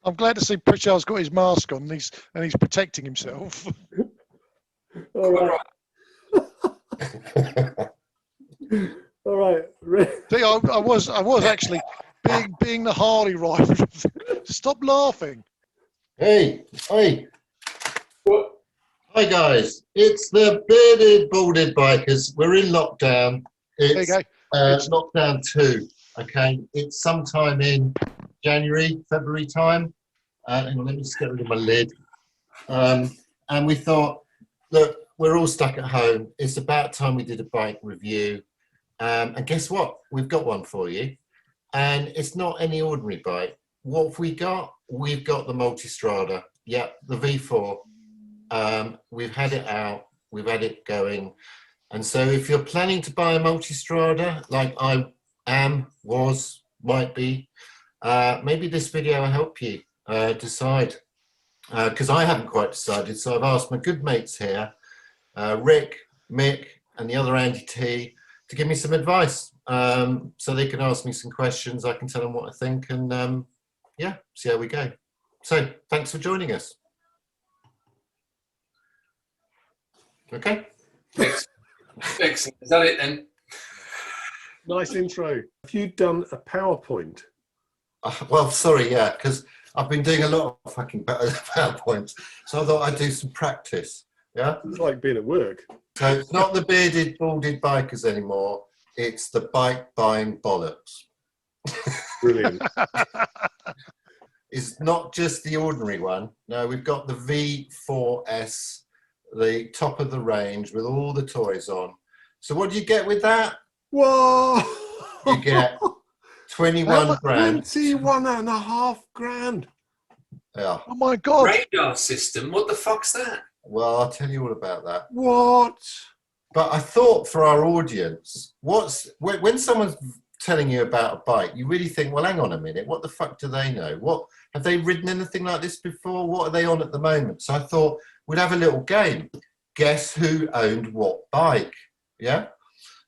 I'm glad to see Pritchard's got his mask on and he's protecting himself. All right. All right. See, I was actually being the Harley rider. Stop laughing. Hey. What? Hi guys, it's the bearded, balded bikers. We're in lockdown. It's There you go. lockdown 2. Okay, it's sometime in January, February time. Hang on, let me just get rid of my lid. And we thought, look, we're all stuck at home. It's about time we did a bike review. And guess what? We've got one for you. And it's not any ordinary bike. What have we got? We've got the Multistrada. Yeah, the V4. We've had it out. We've had it going. And so if you're planning to buy a Multistrada, like I am, might be, maybe this video will help you decide. Because I haven't quite decided. So I've asked my good mates here, Rick, Mick, and the other Andy T, to give me some advice. So they can ask me some questions. I can tell them what I think, and yeah, see how we go. So thanks for joining us. Okay. Excellent. Is that it then? Nice intro. Have you done a PowerPoint? Well, sorry, yeah, because I've been doing a lot of fucking PowerPoints, so I thought I'd do some practice. Yeah. It's like being at work. So it's not the bearded, balded bikers anymore. It's the bike buying bollocks. Brilliant. It's not just the ordinary one. No, we've got the V4S, the top of the range with all the toys on. So what do you get with that? Whoa! You get 21 grand. 21.5 grand. Yeah. Oh my God. Radar system. What the fuck's that? Well, I'll tell you all about that. What? But I thought for our audience, when someone's telling you about a bike, you really think, well, hang on a minute, what the fuck do they know? What have they ridden anything like this before? What are they on at the moment? So I thought we'd have a little game. Guess who owned what bike? Yeah.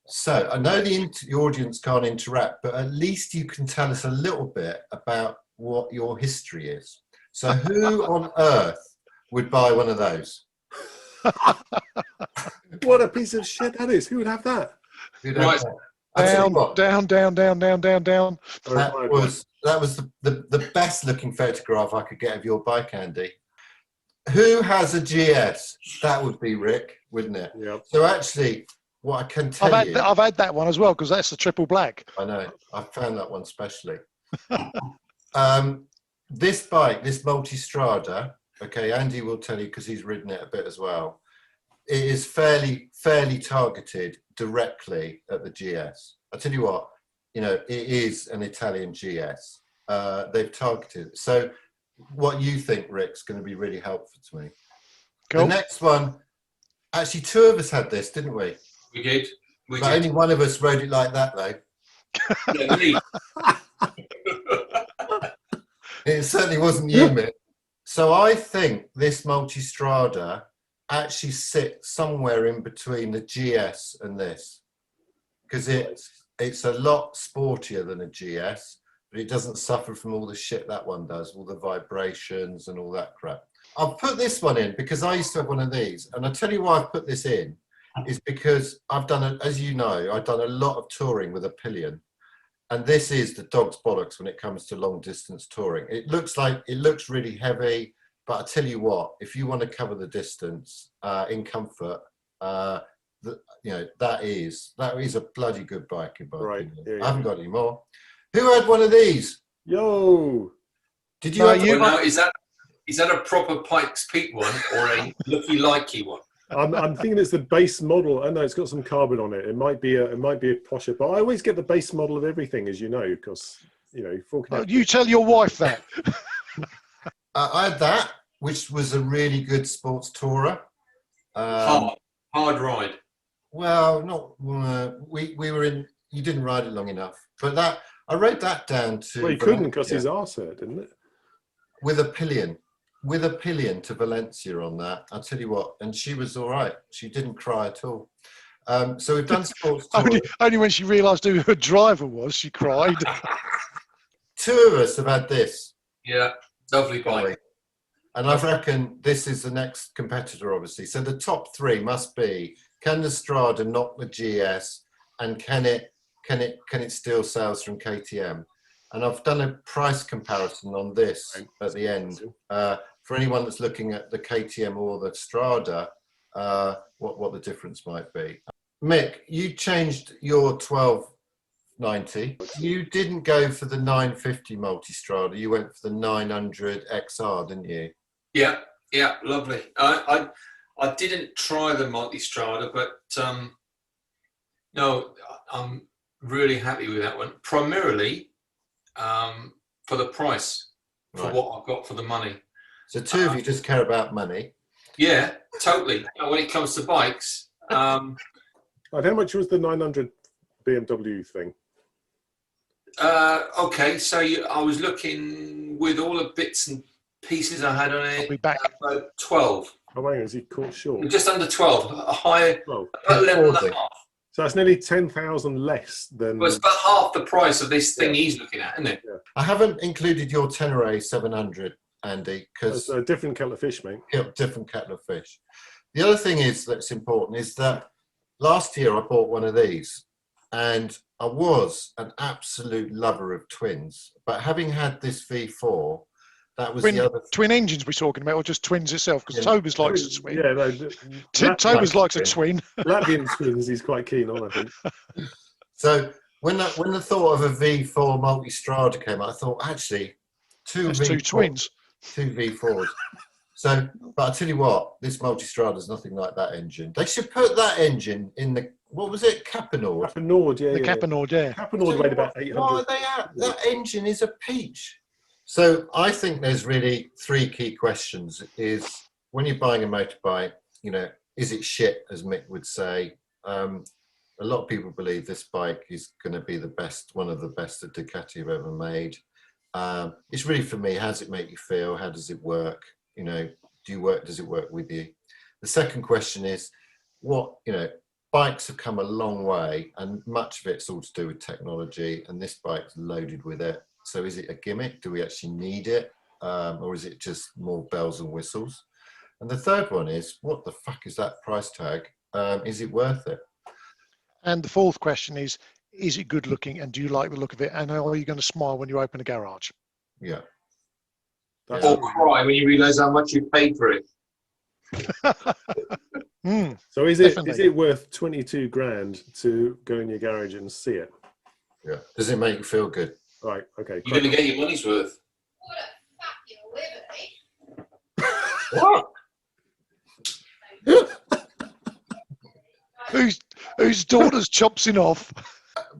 So I know the audience can't interact, but at least you can tell us a little bit about what your history is. So who on earth would buy one of those? What a piece of shit that is. Who would have that? Right. Down. That was the best looking photograph I could get of your bike, Andy. Who has a GS? That would be Rick, wouldn't it? Yep. So actually, what I can tell you... I've had that one as well, because that's the triple black. I know. I found that one specially. This bike, this Multistrada, okay, Andy will tell you because he's ridden it a bit as well. It is fairly targeted directly at the GS. I tell you what, you know, it is an Italian GS. They've targeted it. So what you think, Rick's going to be really helpful to me. Cool. The next one, actually 2 of us had this, didn't we? We did. But only one of us rode it like that, though. Yeah, me. It certainly wasn't you, Mick. So I think this Multistrada actually sits somewhere in between the GS and this, because it's a lot sportier than a GS, but it doesn't suffer from all the shit that one does, all the vibrations and all that crap. I've put this one in because I used to have one of these, and I'll tell you why I've put this in is because I've done, as you know, I've done a lot of touring with a Pillion. And this is the dog's bollocks when it comes to long distance touring. It looks really heavy, but I tell you what, if you want to cover the distance in comfort, you know, that is a bloody good bike. Right. Yeah, yeah. I haven't got any more. Who had one of these? Yo. Did you? Now, is that a proper Pikes Peak one or a looky likey one? I'm thinking it's the base model. I know it's got some carbon on it. It might be a posher, but I always get the base model of everything, as you know, because you know. You tell your wife that. I had that, which was a really good sports tourer. Hard ride. Well, not we were in. You didn't ride it long enough, but that I rode that down to. Well, you couldn't because his arse hurt, didn't it? With a Pillion. With a Pillion to Valencia on that, I'll tell you what, and she was all right. She didn't cry at all. So we've done sports tours. only when she realised who her driver was, she cried. 2 of us have had this. Yeah. Lovely bike. And I reckon this is the next competitor, obviously. So the top three must be: can the Strada knock the GS, and can it steal sales from KTM? And I've done a price comparison on this at the end for anyone that's looking at the KTM or the Strada, what the difference might be. Mick, you changed your 1290. You didn't go for the 950 Multistrada. You went for the 900 XR, didn't you? Yeah, yeah, lovely. I didn't try the Multistrada, but no, I'm really happy with that one. Primarily for the price, for what I've got for the money. So two of you just care about money. Yeah, totally. When it comes to bikes. And how much was the 900 BMW thing? Okay, so I was looking with all the bits and pieces I had on it. I'll be back. About 12. Oh, hang on, is he caught short? Just under 12. A higher, 12. about 11.5. So that's nearly 10,000 less than. Well, it's about half the price of this thing he's looking at, isn't it? Yeah. I haven't included your Tenere 700, Andy, because It's a different kettle of fish, mate. different kettle of fish. The other thing that's important is that last year I bought one of these, and I was an absolute lover of twins. But having had this V4, that was the other. Twin engines we're talking about, or just twins itself? Because Tobers likes a twin. Yeah, no, Tobers likes a twin. Latvian twins he's quite keen on, I think. So when the thought of a V4 Multistrada came out, I thought actually two twins. Two V4s. So, but I tell you what, this Multistrada is nothing like that engine. They should put that engine in the, what was it, Capanord? Capanord, yeah. The Capanord, yeah. Capanord weighed about 800. Why are they at? That engine is a peach. So I think there's really three key questions. Is when you're buying a motorbike, you know, is it shit, as Mick would say? A lot of people believe this bike is going to be the best, one of the best that Ducati have ever made. It's really, for me, how does it make you feel? How does it work? You know, does it work with you? The second question is, bikes have come a long way, and much of it's all to do with technology, and this bike's loaded with it. So is it a gimmick? Do we actually need it? Or is it just more bells and whistles? And the third one is, what the fuck is that price tag? Is it worth it? And the fourth question is it good looking, and do you like the look of it? And are you going to smile when you open a garage? Yeah. Or cry when you realise how much you paid for it. So is it worth 22 grand to go in your garage and see it? Yeah. Does it make you feel good? Right, okay. You're going to get your money's worth. What? Whose daughter's chopsing off?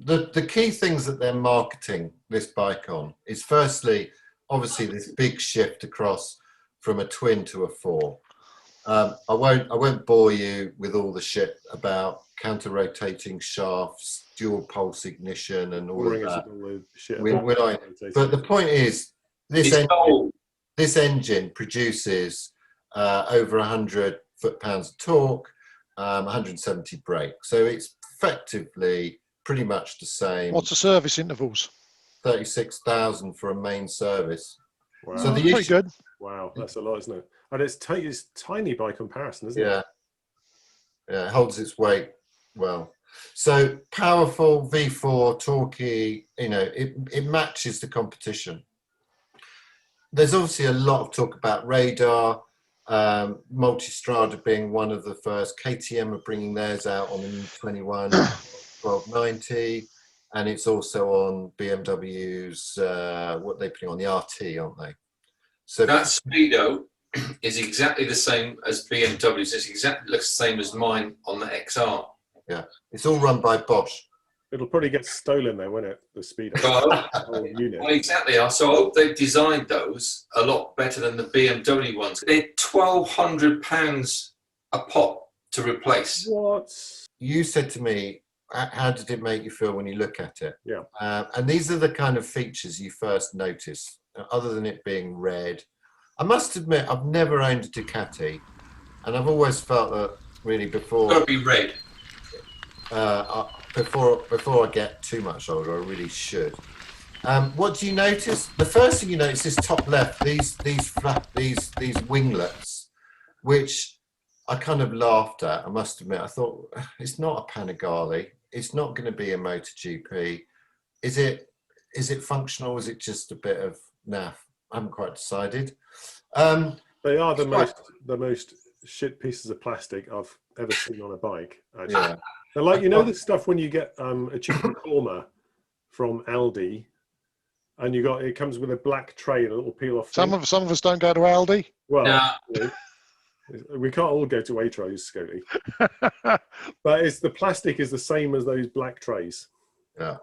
The key things that they're marketing this bike on is, firstly, obviously this big shift across from a twin to a four. I won't bore you with all the shit about counter-rotating shafts, dual pulse ignition, and all of that. But the point is, this engine produces over 100 foot-pounds of torque, 170 brake. So it's effectively pretty much the same. What's the service intervals? 36,000 for a main service. Wow. So the pretty good. Wow, that's a lot, isn't it? And it's tiny by comparison, isn't it? Yeah, it holds its weight well. So powerful, V4, torquey, you know, it matches the competition. There's obviously a lot of talk about radar, Multistrada being one of the first. KTM are bringing theirs out on the 21 1290, and it's also on BMW's, what they're putting on the RT, aren't they? So that Speedo is exactly the same as BMW's. It's exactly looks the same as mine on the XR. Yeah, it's all run by Bosch. It'll probably get stolen though, won't it? The Speedo. Well, exactly. So I hope they've designed those a lot better than the BMW ones. They're £1,200 a pop to replace. What? You said to me, how did it make you feel when you look at it? Yeah. And these are the kind of features you first notice, other than it being red. I must admit, I've never owned a Ducati, and I've always felt that really before. It's got to be red. Before I get too much older, I really should. What do you notice? The first thing you notice is top left, these winglets, which I kind of laughed at, I must admit. I thought, it's not a Panigale, it's not going to be a MotoGP. Is it functional, or is it just a bit of naff? I haven't quite decided. They are the most shit pieces of plastic I've ever seen on a bike, actually. Yeah. They're like, you know, the stuff when you get a chicken korma from Aldi, and it comes with a black tray and a little peel off. Some of us don't go to Aldi. Well, No. you know, we can't all go to Waitrose, Scotty. But the plastic is the same as those black trays. Yeah.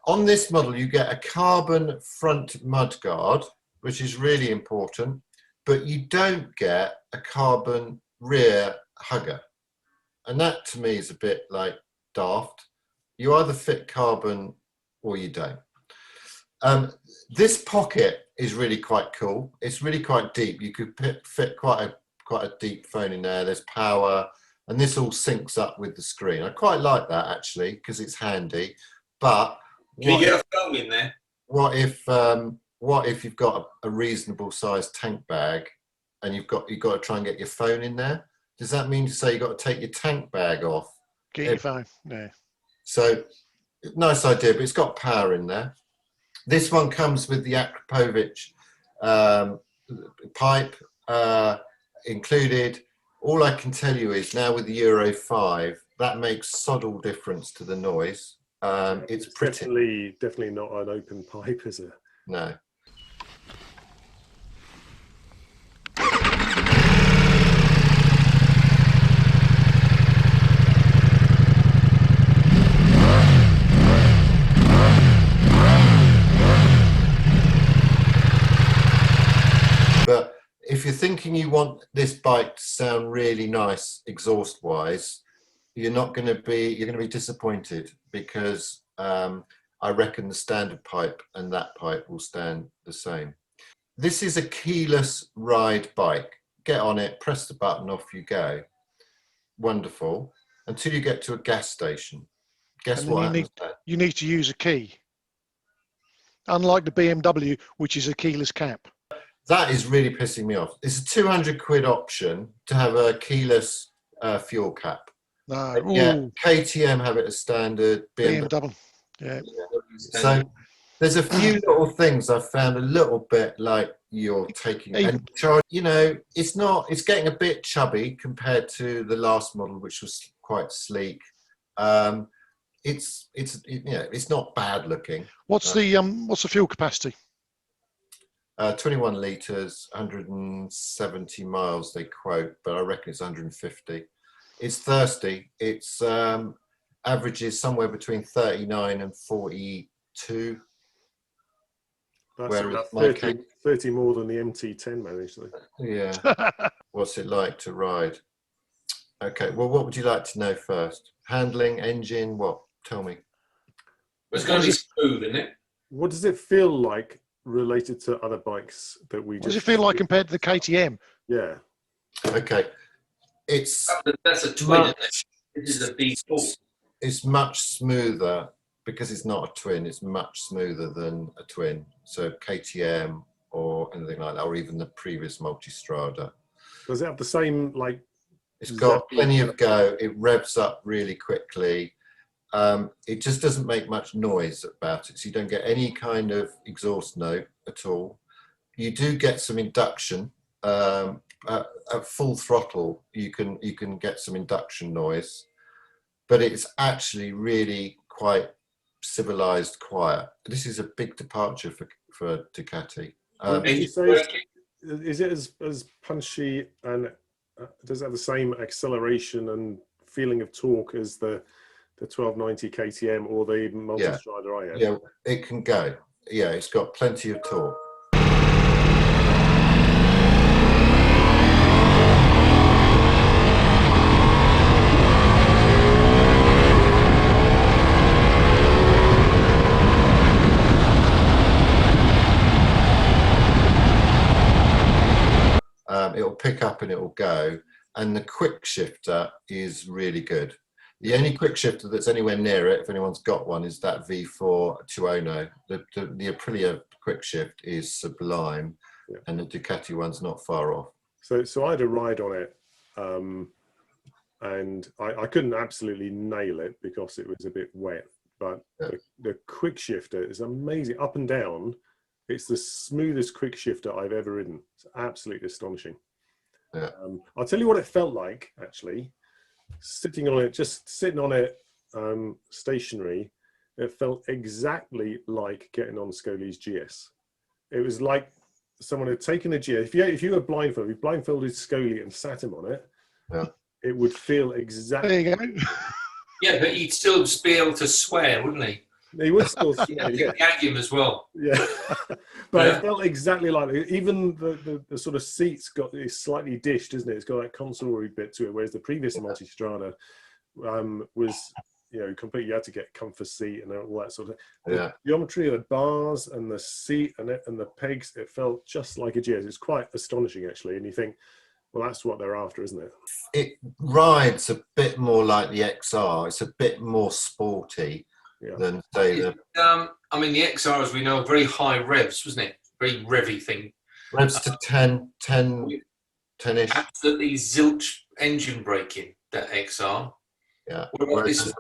On this model, you get a carbon front mudguard, which is really important, but you don't get a carbon rear hugger. And that to me is a bit like daft. You either fit carbon or you don't. This pocket is really quite cool. It's really quite deep. You could fit quite a deep phone in there. There's power, and this all syncs up with the screen. I quite like that actually, because it's handy. But Can you get a film in there? what if you've got a reasonable sized tank bag and you've got to try and get your phone in there? Does that mean to say you've got to take your tank bag off? Get your phone. Yeah. So nice idea, but it's got power in there. This one comes with the Akrapovic pipe included. All I can tell you is now with the Euro 5, that makes sod all difference to the noise. It's pretty. Definitely not an open pipe, is it? No. But if you're thinking you want this bike to sound really nice exhaust wise, you're going to be disappointed, because I reckon the standard pipe and that pipe will stand the same. This is a keyless ride bike. Get on it, press the button, off you go. Wonderful. Until you get to a gas station. Guess what happens then? You need to use a key. Unlike the BMW, which is a keyless cap. That is really pissing me off. It's a 200 quid option to have a keyless fuel cap. No. Yeah, Ooh, KTM have it as standard. BMW. Yeah. So there's a few little things I've found a little bit like you're taking. And you know, it's getting a bit chubby compared to the last model, which was quite sleek. It's not bad looking. What's the fuel capacity? 21 litres, 170 miles they quote, but I reckon it's 150. It's thirsty. It's averages somewhere between 39 and 42. That's about 30 more than the MT10 managed. Yeah. What's it like to ride? Okay, well, what would you like to know first? Handling, engine, what? Tell me. It's going to be smooth, isn't it? What does it feel like related to other bikes that we just... What does it feel like compared to the KTM? Yeah. Okay. That's a twin, isn't it? This is a B4. It's much smoother because it's not a twin. It's much smoother than a twin. So KTM or anything like that, or even the previous Multistrada. Does it have the same, like... It's got plenty of go. It revs up really quickly. It just doesn't make much noise about it. So you don't get any kind of exhaust note at all. You do get some induction. At full throttle, you can get some induction noise, but it's actually really quite civilized, quiet. This is a big departure for Ducati. Is it as punchy, and does it have the same acceleration and feeling of torque as the 1290 KTM or the Multistrada I have? Yeah, it can go. Yeah, it's got plenty of torque. It'll pick up and it'll go, and the quick shifter is really good. The only quick shifter that's anywhere near it, if anyone's got one, is that V4S. The Aprilia quick shift is sublime, and the Ducati one's not far off. So I had a ride on it, and I couldn't absolutely nail it because it was a bit wet. But the quick shifter is amazing, up and down. It's the smoothest quick shifter I've ever ridden. It's absolutely astonishing. Yeah. I'll tell you what it felt like, actually. Sitting on it, stationary, it felt exactly like getting on Scully's GS. It was like someone had taken a GS. If you were blindfolded Scully and sat him on it, it would feel exactly. There you go. Yeah, but he'd still be able to swear, wouldn't he? He would still swear. Yeah, gag him as well. Yeah, but it felt exactly like it. Even the sort of seats is slightly dished, isn't it? It's got that consolery bit to it, whereas the previous Multistrada was, completely. You had to get comfort seat and all that sort of. The geometry of the bars and the seat and the pegs, it felt just like a GS. It's quite astonishing, actually, and you think, well, that's what they're after, isn't it? It rides a bit more like the XR. It's a bit more sporty. Than say the. I mean, the XR, as we know, very high revs, wasn't it? Very revvy thing. Revs to 10-ish. Absolutely zilch engine braking, that XR. Yeah. There's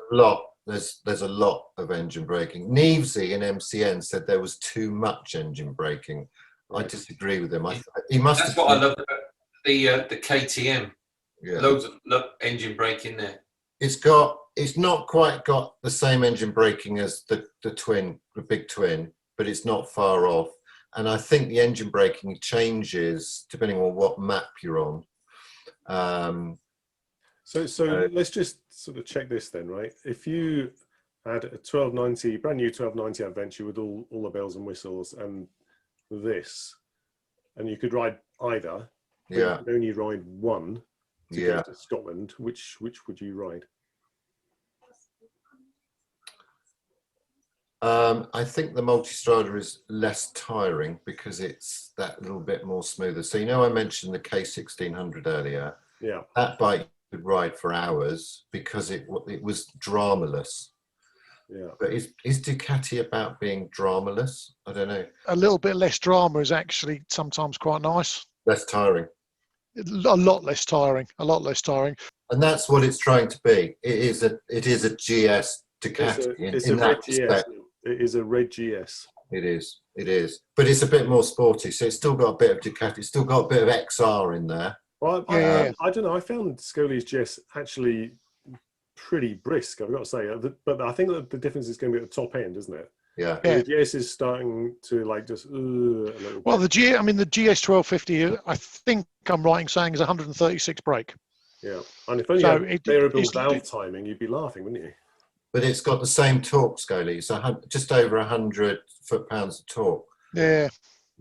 a lot of engine braking. Nevesy in MCN said there was too much engine braking. I disagree with him. He must. That's what I love about the KTM. Yeah. Loads of engine braking there. It's not quite got the same engine braking as the big twin, but it's not far off. And I think the engine braking changes depending on what map you're on. So let's just sort of check this then, right? If you had a 1290, brand new 1290 Adventure with all the bells and whistles and this, and you could ride either, but you could only ride one to get to Scotland, which would you ride? I think the Multistrada is less tiring because it's that little bit more smoother. So I mentioned the K1600 earlier. Yeah. That bike you could ride for hours because it was dramaless. Yeah. But is Ducati about being dramaless? I don't know. A little bit less drama is actually sometimes quite nice. Less tiring. A lot less tiring. A lot less tiring. And that's what it's trying to be. It is a GS Ducati in that respect. It is a red GS. It is. But it's a bit more sporty. So it's still got a bit of Ducati. It's still got a bit of XR in there. Well, I don't know. I found Scully's GS actually pretty brisk, I've got to say. But I think that the difference is going to be at the top end, isn't it? Yeah. The GS is starting to like just a little Well, bit. the GS 1250, I think I'm right in saying is 136 brake. Yeah, and if only you had variable valve timing, you'd be laughing, wouldn't you? But it's got the same torque, Scully. It's just over 100 foot-pounds of torque. Yeah.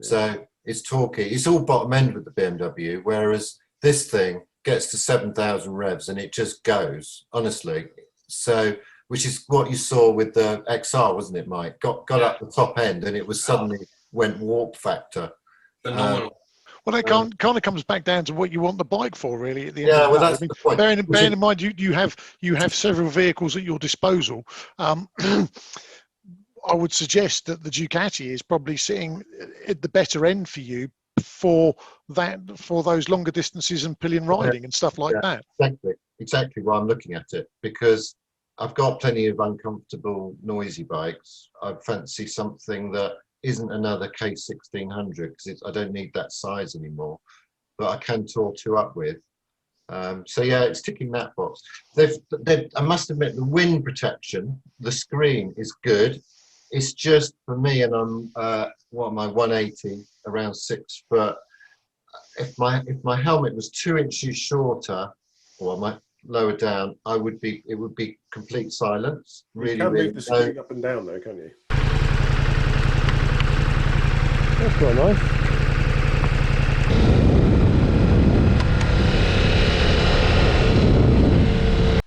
So it's torquey. It's all bottom end with the BMW, whereas this thing gets to 7,000 revs and it just goes, honestly. So, which is what you saw with the XR, wasn't it, Mike? Got up the top end and it was suddenly went warp factor. Phenomenal. Well, that kind of comes back down to what you want the bike for, really. At the end of the day. That's the point. Bearing in mind, you have several vehicles at your disposal. I would suggest that the Ducati is probably sitting at the better end for you for those longer distances and pillion riding and stuff like that. Exactly why I'm looking at it, because I've got plenty of uncomfortable, noisy bikes. I fancy something that isn't another K1600 because I don't need that size anymore, but I can tour two up with. So yeah, it's ticking that box. I must admit, the wind protection, the screen is good. It's just for me, and I'm 180, around 6 foot. If my helmet was 2 inches shorter, or lower down, it would be complete silence. You can move the screen up and down though, can't you? That's quite nice.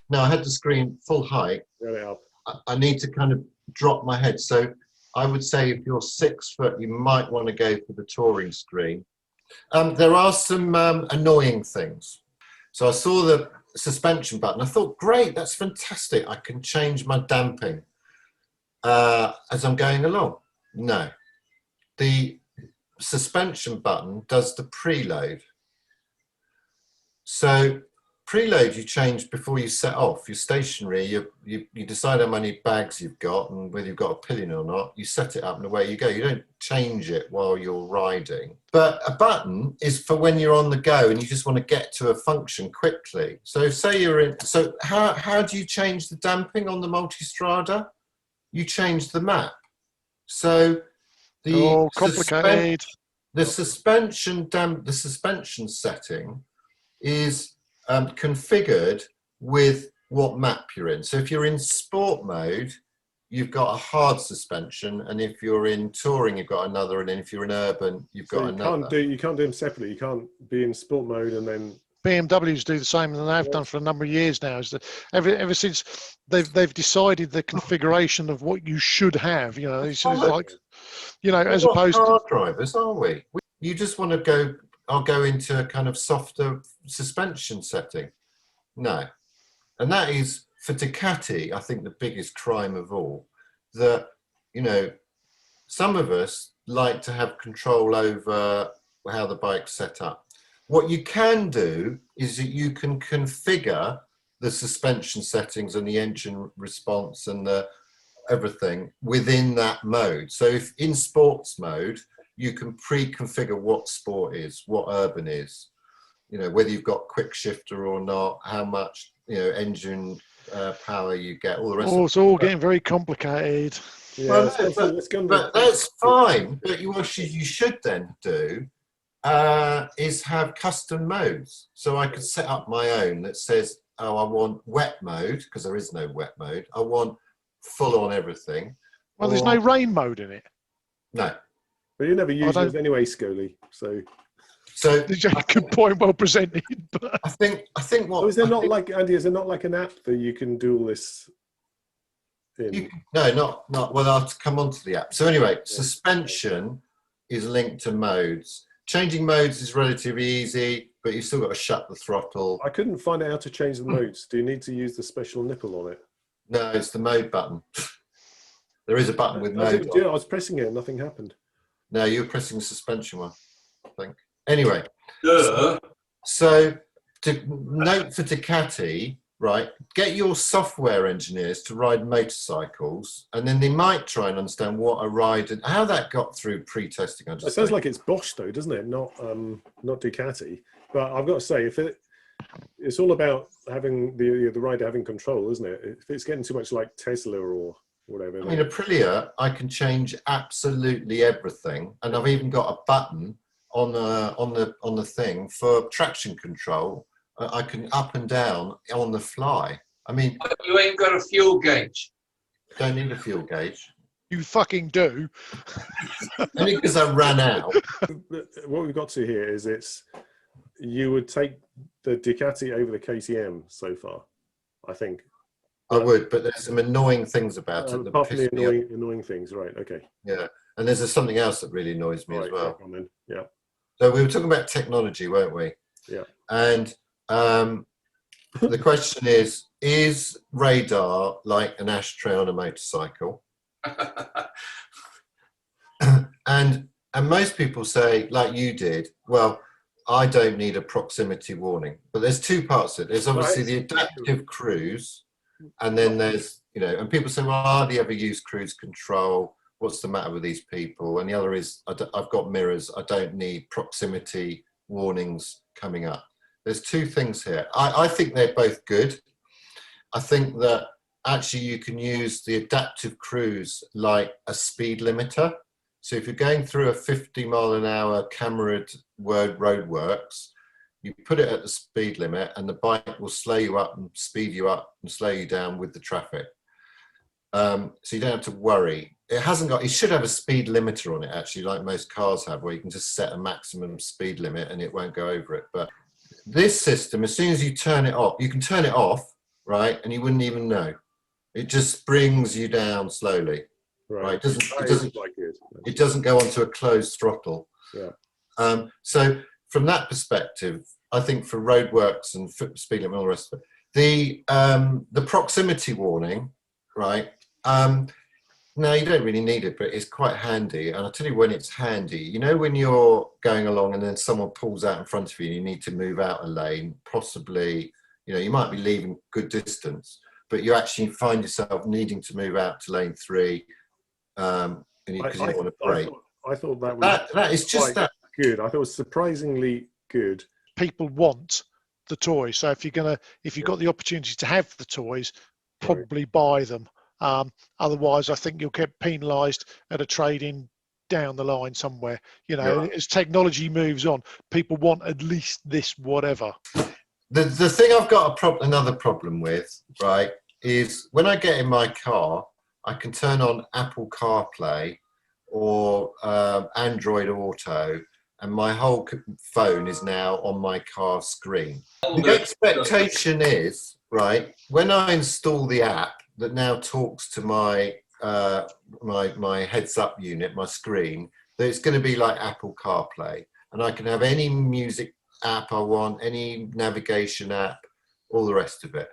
No, I had the screen full height. I need to kind of drop my head. So I would say if you're 6 foot, you might want to go for the touring screen. There are some annoying things. So I saw suspension button. I thought, great, that's fantastic. I can change my damping as I'm going along. No, the suspension button does the preload. So preload you change before you set off. You're stationary, you decide how many bags you've got and whether you've got a pillion or not. You set it up and away you go. You don't change it while you're riding. But a button is for when you're on the go and you just want to get to a function quickly. So say you're in, so how do you change the damping on the Multistrada? You change the map. So the complicated. The suspension setting is configured with what map you're in. So if you're in sport mode, you've got a hard suspension, and if you're in touring, you've got another, and then if you're in urban, you've got another. You can't do them separately. You can't be in sport mode and then. BMWs do the same, and they've done for a number of years now. Is that ever since they've decided the configuration of what you should have. You know, it's like, you know, as opposed to drivers, are we? You just want to go. I'll go into a kind of softer suspension setting. No, and that is for Ducati, I think, the biggest crime of all. That, you know, some of us like to have control over how the bike's set up. What you can do is that you can configure the suspension settings and the engine response and the everything within that mode. So if in sports mode, you can pre-configure what sport is, what urban is, you know, whether you've got quick shifter or not, how much, you know, engine power you get, all the rest of it. It's all getting very complicated. Yeah, well, but that's fine. But what you should then do is have custom modes. So I could set up my own that says, oh, I want wet mode, because there is no wet mode. I want full on everything. Well, there's no rain mode in it. No. But you never use those anyway, Scully. So good point, well presented. But I think what is there not like, Andy? Is there not like an app that you can do all this in? No, not. Well, I'll come on to the app. So anyway, suspension is linked to modes. Changing modes is relatively easy, but you've still got to shut the throttle. I couldn't find out how to change the modes. Do you need to use the special nipple on it? No, it's the mode button. There is a button with mode. I was pressing it and nothing happened. No, you were pressing the suspension one, I think. Anyway, so to note for Ducati, right, get your software engineers to ride motorcycles, and then they might try and understand what a ride and how that got through pre-testing. It sounds like it's Bosch though, doesn't it? Not Ducati. But I've got to say, it's all about having the rider having control, isn't it? If it's getting too much like Tesla or whatever. I mean, Aprilia, I can change absolutely everything, and I've even got a button on the thing for traction control. I can up and down on the fly. I mean, you ain't got a fuel gauge. Don't need a fuel gauge. You fucking do. Only because I ran out. What we've got to here is you would take the Ducati over the KTM so far, I think. I would, but there's some annoying things about it. Apart from the annoying things, right? Okay. Yeah, and there's something else that really annoys me as well. Yeah. So we were talking about technology, weren't we? Yeah. And the question is radar like an ashtray on a motorcycle? and most people say, like you did, well, I don't need a proximity warning. But there's two parts of it. There's obviously the adaptive cruise, and then there's, you know, and people say, well, hardly ever use cruise control. What's the matter with these people? And the other is, I've got mirrors. I don't need proximity warnings coming up. There's two things here. I think they're both good. I think that actually you can use the adaptive cruise like a speed limiter. So if you're going through a 50-mile-an-hour cameraed roadworks, you put it at the speed limit and the bike will slow you up and speed you up and slow you down with the traffic. So you don't have to worry. It should have a speed limiter on it, actually, like most cars have, where you can just set a maximum speed limit and it won't go over it. But this system, as soon as you turn it off, you can turn it off, right? And you wouldn't even know. It just brings you down slowly. Right. It doesn't go onto a closed throttle. Yeah. So from that perspective, I think for roadworks and speed limit and all the rest of it. The proximity warning, right? No, you don't really need it, but it's quite handy. And I'll tell you when it's handy. You know, when you're going along and then someone pulls out in front of you and you need to move out a lane, possibly, you know, you might be leaving good distance, but you actually find yourself needing to move out to lane 3 because you don't want to brake. I thought that was that is just that good. I thought it was surprisingly good. People want the toys, so if you've got the opportunity to have the toys, probably buy them. Otherwise, I think you'll get penalised at a trade-in down the line somewhere. You know, as technology moves on, people want at least this whatever. The thing I've got another problem with, right, is when I get in my car, I can turn on Apple CarPlay or Android Auto, and my whole phone is now on my car screen. The expectation is, right, when I install the app that now talks to my my heads-up unit, my screen, that it's going to be like Apple CarPlay, and I can have any music app I want, any navigation app, all the rest of it.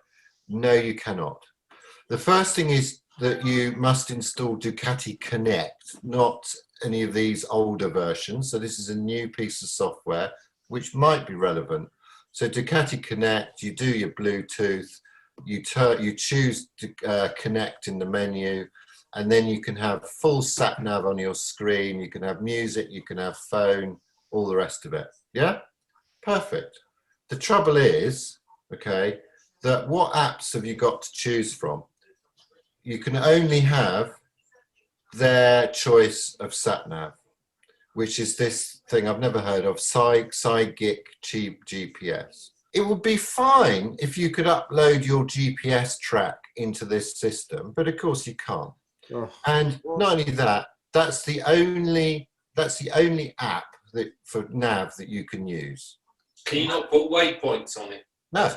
No, you cannot. The first thing is that you must install Ducati Connect, not any of these older versions. So this is a new piece of software which might be relevant. So Ducati Connect, you do your Bluetooth, you choose to connect in the menu, and then you can have full sat nav on your screen, you can have music, you can have phone, all the rest of it. Yeah, perfect. The trouble is, okay, that what apps have you got to choose from? You can only have their choice of sat nav, which is this thing I've never heard of, SciGic Cheap GPS. It would be fine if you could upload your GPS track into this system, but of course you can't. Oh, and not only that, that's the only app that for nav that you can use. Can you not put waypoints on it? No.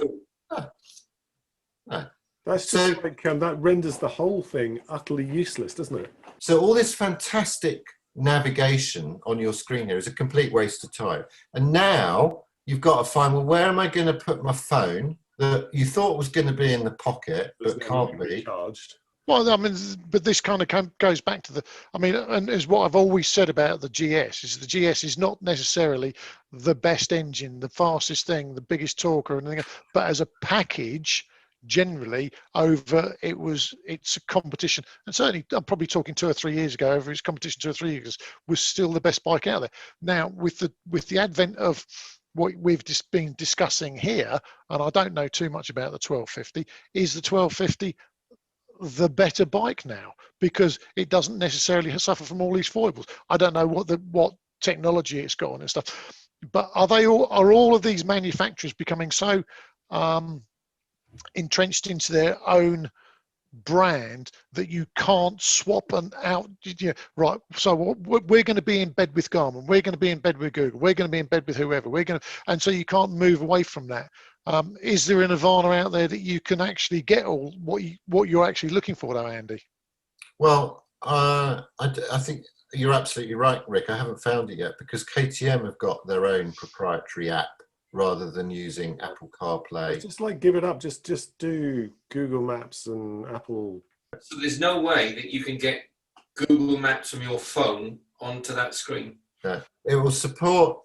That's just like that renders the whole thing utterly useless, doesn't it? So all this fantastic navigation on your screen here is a complete waste of time. And now you've got to find, well, where am I going to put my phone that you thought was going to be in the pocket, but can't be charged? Well, I mean, but this kind of goes back to and is what I've always said about the GS, is the GS is not necessarily the best engine, the fastest thing, the biggest torque or anything, but as a package, generally it's a competition, and certainly I'm probably talking 2 or 3 years ago, over its competition 2 or 3 years, was still the best bike out there. Now with the advent of what we've just been discussing here, and I don't know too much about the 1250, is the 1250 the better bike now, because it doesn't necessarily suffer from all these foibles. I don't know what technology it's got on and stuff, but are all of these manufacturers becoming so entrenched into their own brand that you can't swap and out? Right, so we're going to be in bed with Garmin, we're going to be in bed with Google, we're going to be in bed with whoever, and so you can't move away from that. Is there a Nirvana out there that you can actually get all what you're actually looking for, though, Andy? Well, I think you're absolutely right, Rick. I haven't found it yet because KTM have got their own proprietary app rather than using Apple CarPlay. It's just like, give it up. Just do Google Maps and Apple. So there's no way that you can get Google Maps from your phone onto that screen. No, it will support.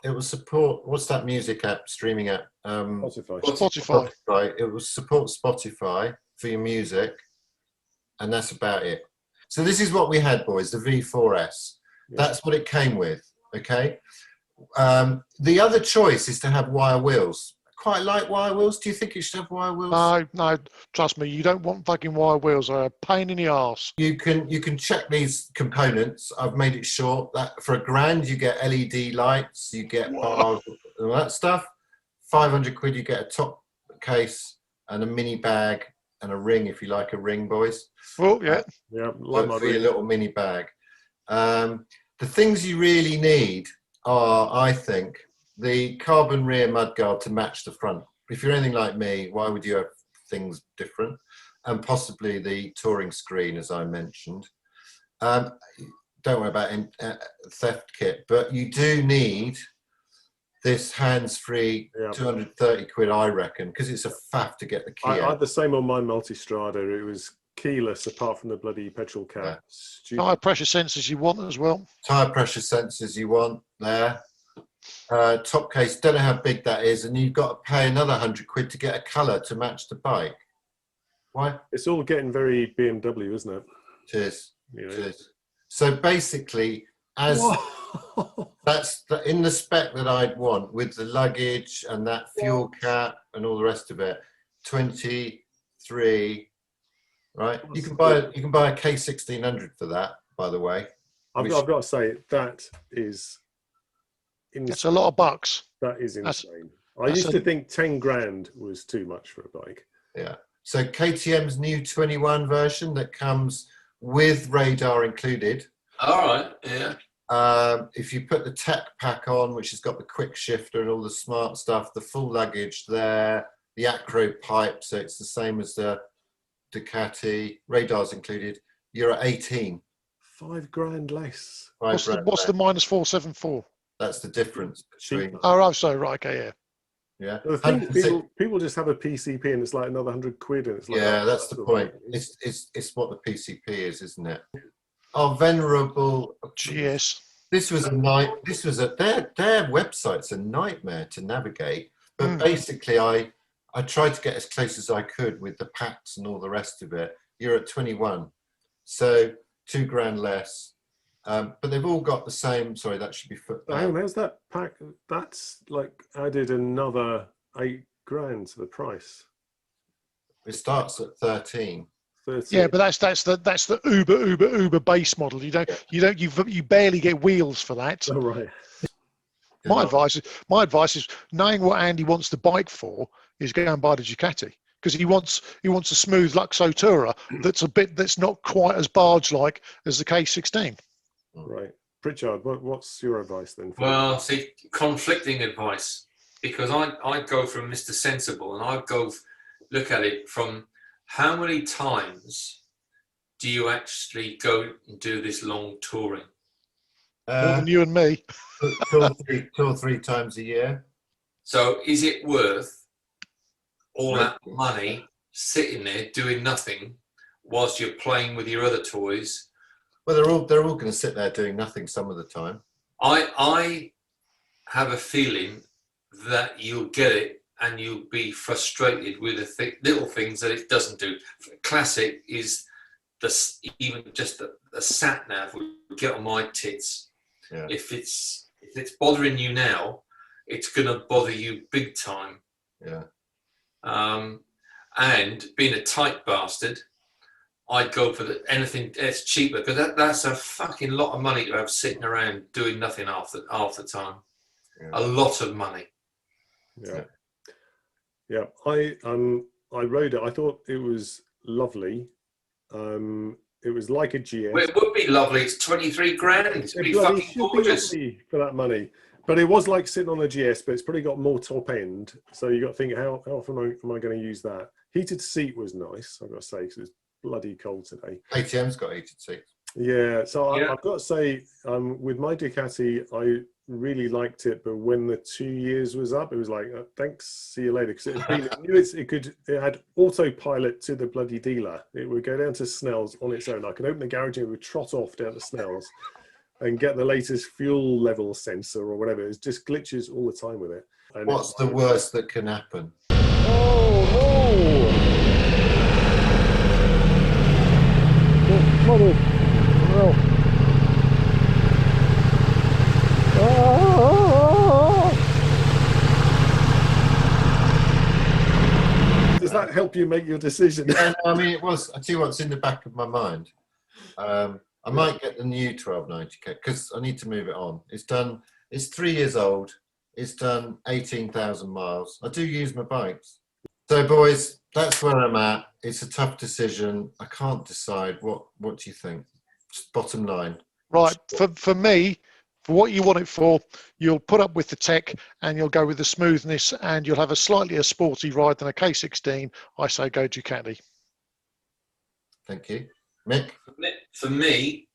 It will support, what's that music app, streaming app? Spotify. It will support Spotify for your music, and that's about it. So this is what we had, boys, the V4S. Yeah. That's what it came with, okay? The other choice is to have wire wheels. Quite like wire wheels. Do you think it should have wire wheels? No, trust me, you don't want fucking wire wheels. They're a pain in the arse. You can check these components. I've made it short. That for £1,000 you get LED lights, you get bars, all that stuff. 500 quid you get a top case and a mini bag and a ring if you like a ring, boys. Oh yeah, like for your little mini bag. The things you really need are, I think, the carbon rear mudguard to match the front. If you're anything like me, why would you have things different? And possibly the touring screen, as I mentioned. Don't worry about theft kit, but you do need this hands-free, Yeah. 230 quid, I reckon, because it's a faff to get the key I out. had the same on my Multistrada. It was keyless apart from the bloody petrol cap. Yeah. Stupid. High pressure sensors you want as well. Tire pressure sensors you want there. Top case, don't know how big that is, and you've got to pay another 100 quid to get a colour to match the bike. Why? It's all getting very BMW, isn't it? Cheers. You know? Cheers. So basically, as that's in the spec that I'd want, with the luggage and that fuel cap and all the rest of it, 23, right? You can buy a K1600 for that, by the way. I've got to say that is insane. It's a lot of bucks. That is insane. I that's used to think 10 grand was too much for a bike. Yeah. So KTM's new 21 version that comes with radar included. All right, yeah. If you put the tech pack on, which has got the quick shifter and all the smart stuff, the full luggage there, the acro pipe, so it's the same as the Ducati, radars included, you're at 18. 5 grand less. What's the minus 474? That's the difference between. Cheaper. Oh, so right, okay, yeah. Yeah. The thing, people just have a PCP and it's like another 100 quid, and it's like, Yeah, that's the point. It's what the PCP is, isn't it? Our venerable GS. This was their website's a nightmare to navigate. But basically, I tried to get as close as I could with the packs and all the rest of it. You're at 21, so 2 grand less. But they've all got the same. Sorry, that should be foot. How's that pack? That's like added another 8 grand to the price. It starts at 13. 13. Yeah, but that's the uber base model. You barely get wheels for that. Oh, right. My advice is knowing what Andy wants the bike for is go and buy the Ducati, because he wants a smooth Luxo Tourer that's not quite as barge like as the K16. Right. Pritchard, what's your advice then? Well, see, conflicting advice, because I go from Mr. Sensible, and I go look at it from how many times do you actually go and do this long touring? More than you and me. 2 or 3 times a year. So is it worth all that money sitting there doing nothing whilst you're playing with your other toys? Well, they're all going to sit there doing nothing some of the time. I have a feeling that you'll get it and you'll be frustrated with the little things that it doesn't do. Classic is even just the sat nav will get on my tits. Yeah. If it's bothering you now, it's going to bother you big time. Yeah. And being a tight bastard, I'd go for anything that's cheaper, because that's a fucking lot of money to have sitting around doing nothing half the time. Yeah. A lot of money. Yeah. Yeah. I rode it. I thought it was lovely. It was like a GS. Well, it would be lovely. It's 23 grand. It's be fucking gorgeous for that money. But it was like sitting on a GS, but it's probably got more top end. So you got to think, how often am I going to use that? Heated seat was nice, I've got to say, because it's bloody cold today. ATM's got heated seats. Yeah, so I've got to say, with my Ducati, I really liked it, but when the 2 years was up, it was like, thanks, see you later, because it had autopilot to the bloody dealer. It would go down to Snell's on its own. I could open the garage and it would trot off down to Snell's and get the latest fuel level sensor or whatever. It just glitches all the time with it. And what's the worst that can happen? Oh no! Does that help you make your decision? Yeah, I mean, it was. I tell you what's in the back of my mind. I might get the new 1290 because I need to move it on. It's done. It's 3 years old. It's done 18,000 miles. I do use my bikes. So, boys, that's where I'm at. It's a tough decision. I can't decide. What do you think? Just bottom line. Right. For me, for what you want it for, you'll put up with the tech and you'll go with the smoothness, and you'll have a slightly sporty ride than a K16. I say go Ducati. Thank you. Mick? For me,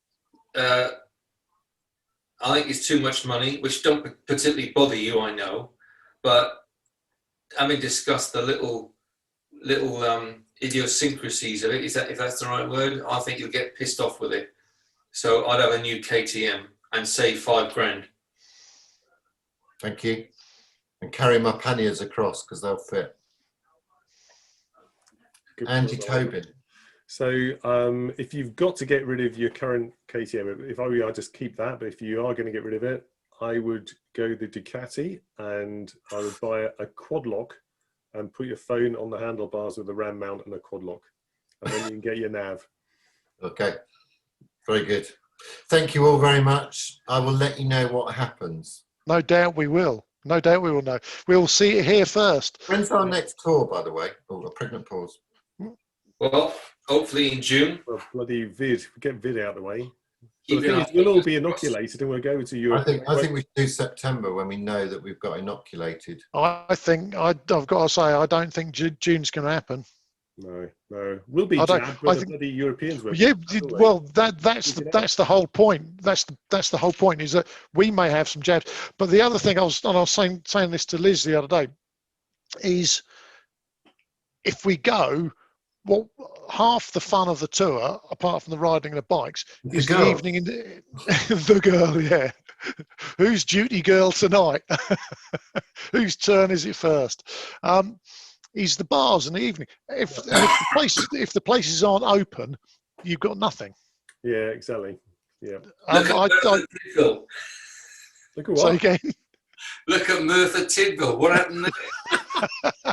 I think it's too much money, which don't particularly bother you, I know, but having discussed the little idiosyncrasies of it, if that's the right word, I think you'll get pissed off with it. So I'd have a new KTM and save £5 grand. Thank you. And carry my panniers across because they'll fit. Good Andy point. Tobin. So if you've got to get rid of your current KTM, if I were you, I'd just keep that. But if you are going to get rid of it, I would go the Ducati and I would buy a quad lock and put your phone on the handlebars with a RAM mount and a quad lock. And then you can get your nav. Okay, very good. Thank you all very much. I will let you know what happens. No doubt we will. No doubt we will know. We'll see it here first. When's our next tour, by the way? Oh, a pregnant pause. Well, hopefully in June. Well, bloody vid, get vid out of the way. But Keep the thing an is, eye- we'll all be inoculated and we'll go to Europe. I think we should do September when we know that we've got inoculated. I think I've got to say I don't think June's going to happen. No, no, we'll be I don't- jabbed, I but the think- bloody Europeans will. Yeah, will they? well, that's the whole point. That's the whole point, is that we may have some jabs. But the other thing I was saying this to Liz the other day, is if we go, well, half the fun of the tour, apart from the riding the bikes, is the girls. evening in the girl. Yeah, who's duty girl tonight? Whose turn is it first? Is the bars in the evening. If the places aren't open, you've got nothing. Yeah, exactly. Yeah. Look at Merthyr Tydfil. Look at so what? again, Look at Merthyr Tydfil. What happened there?